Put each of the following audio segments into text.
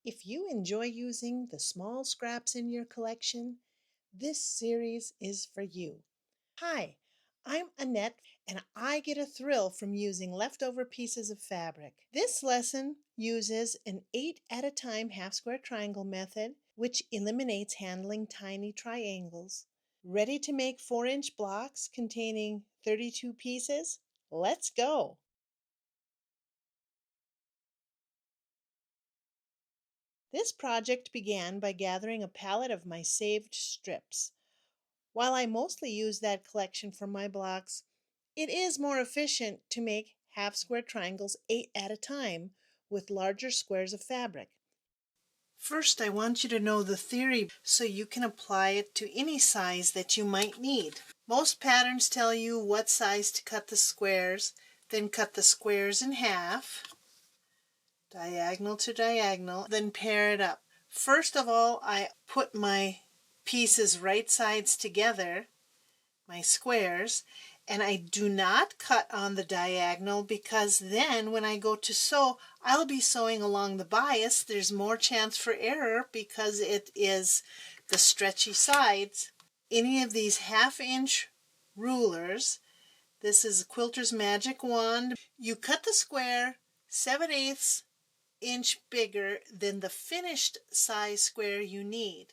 If you enjoy using the small scraps in your collection, this series is for you. Hi, I'm Annette, and I get a thrill from using leftover pieces of fabric. This lesson uses an 8 at a time half square triangle method, which eliminates handling tiny triangles. Ready to make 4-inch blocks containing 32 pieces? Let's go! This project began by gathering a palette of my saved strips. While I mostly use that collection for my blocks, it is more efficient to make half square triangles 8 at a time with larger squares of fabric. First, I want you to know the theory so you can apply it to any size that you might need. Most patterns tell you what size to cut the squares, then cut the squares in half, diagonal to diagonal, then pair it up. First of all, I put my pieces right sides together, my squares, and I do not cut on the diagonal because then when I go to sew, I'll be sewing along the bias. There's more chance for error because it is the stretchy sides. Any of these 1/2 inch rulers, this is Quilter's Magic Wand, you cut the square 7/8 inch bigger than the finished size square you need.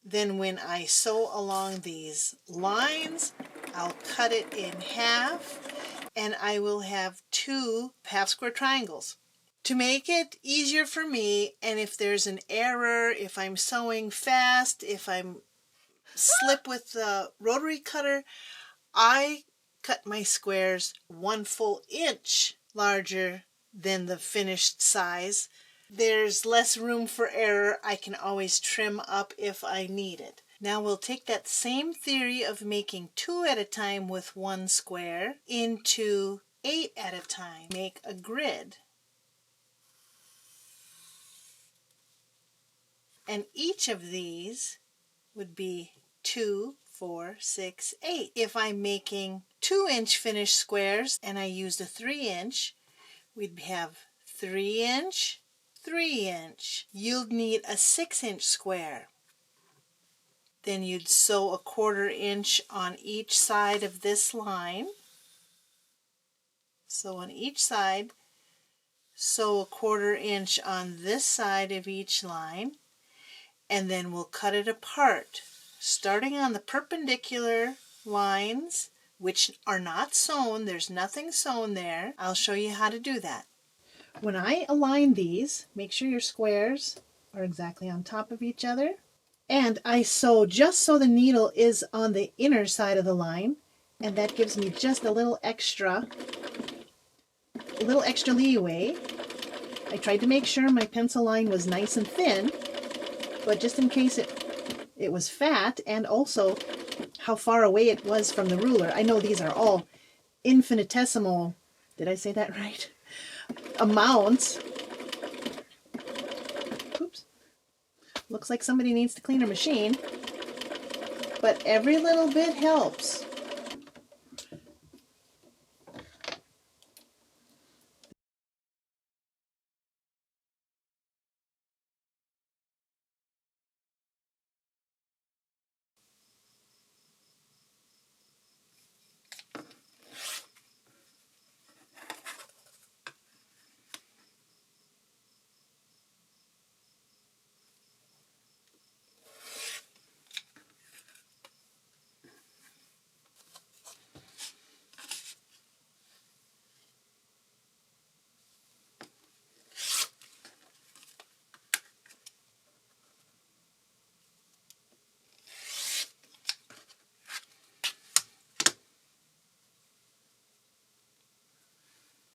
Then when I sew along these lines, I'll cut it in half and I will have 2 half square triangles. To make it easier for me, and if there's an error, if I'm sewing fast, if I'm slip with the rotary cutter, I cut my squares 1 full inch larger than the finished size. There's less room for error. I can always trim up if I need it. Now we'll take that same theory of making 2 at a time with 1 square into 8 at a time. Make a grid. And each of these would be 2, 4, 6, 8. If I'm making 2-inch finished squares and I used a 3-inch, we'd have 3-inch, 3-inch. You'd need a 6-inch square. Then you'd sew a 1/4 inch on each side of this line. So on each side, sew a 1/4 inch on this side of each line, and then we'll cut it apart, starting on the perpendicular lines, which are not sewn. There's nothing sewn there. I'll show you how to do that. When I align these, make sure your squares are exactly on top of each other. And I sew just so the needle is on the inner side of the line, and that gives me just a little extra leeway. I tried to make sure my pencil line was nice and thin, but just in case it was fat, and also how far away it was from the ruler. I know these are all infinitesimal, did I say that right? Amounts. Oops. Looks like somebody needs to clean her machine. But every little bit helps.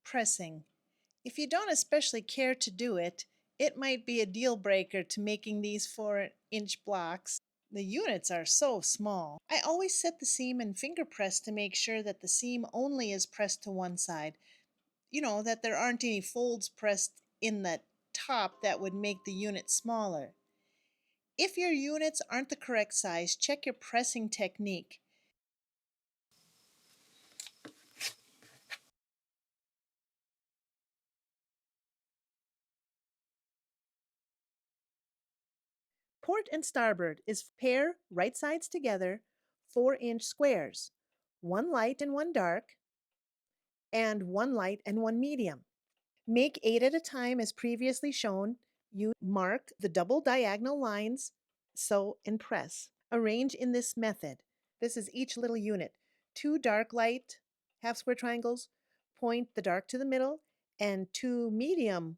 Pressing. If you don't especially care to do it, it might be a deal breaker to making these 4-inch blocks. The units are so small. I always set the seam and finger press to make sure that the seam only is pressed to one side. You know, that there aren't any folds pressed in the top that would make the unit smaller. If your units aren't the correct size, check your pressing technique. Port and starboard is pair right sides together, 4-inch squares, one light and one dark, and one light and one medium. Make 8 at a time as previously shown. You mark the double diagonal lines, sew and press. Arrange in this method. This is each little unit. 2 dark light half square triangles, point the dark to the middle, and 2 medium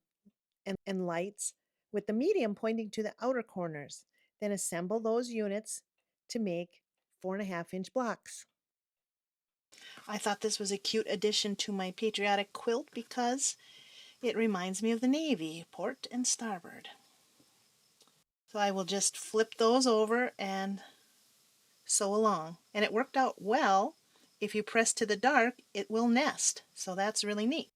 and lights with the medium pointing to the outer corners. Then assemble those units to make 4.5-inch blocks. I thought this was a cute addition to my patriotic quilt because it reminds me of the Navy, port and starboard. So I will just flip those over and sew along. And it worked out well. If you press to the dark, it will nest. So that's really neat.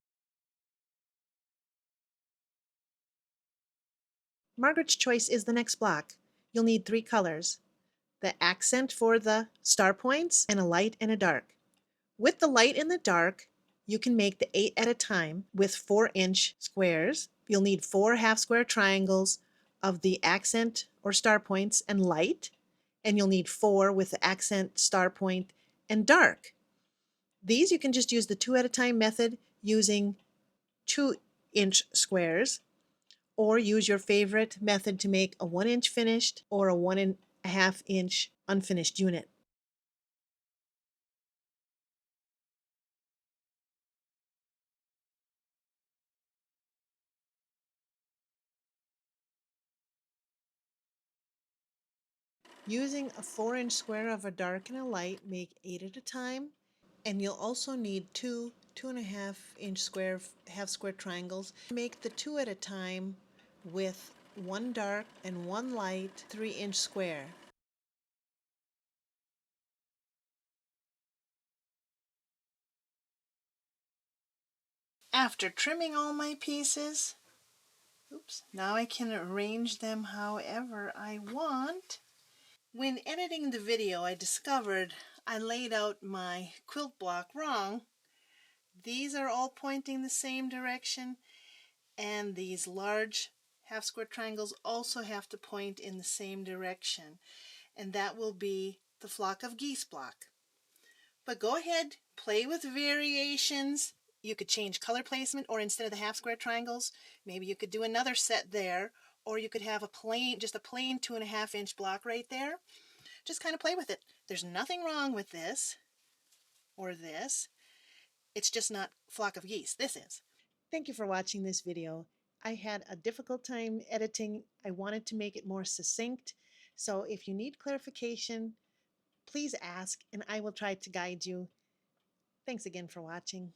Margaret's choice is the next block. You'll need 3 colors: the accent for the star points, and a light and a dark. With the light and the dark, you can make the 8 at a time with 4-inch squares. You'll need 4 half square triangles of the accent or star points and light, and you'll need 4 with the accent, star point, and dark. These you can just use the 2 at a time method using 2-inch squares, or use your favorite method to make a 1-inch finished or a 1.5-inch unfinished unit. Using a 4-inch square of a dark and a light, make 8 at a time, and you'll also need 2.5-inch square half square triangles. Make the 2 at a time with 1 dark and 1 light 3-inch square. After trimming all my pieces, now I can arrange them however I want. When editing the video, I discovered I laid out my quilt block wrong. These are all pointing the same direction, and these large half square triangles also have to point in the same direction, and that will be the flock of geese block. But go ahead, play with variations. You could change color placement, or instead of the half square triangles, maybe you could do another set there, or you could have just a plain 2.5-inch block right there. Just kind of play with it. There's nothing wrong with this or this. It's just not flock of geese. This is. Thank you for watching this video. I had a difficult time editing. I wanted to make it more succinct. So if you need clarification, please ask and I will try to guide you. Thanks again for watching.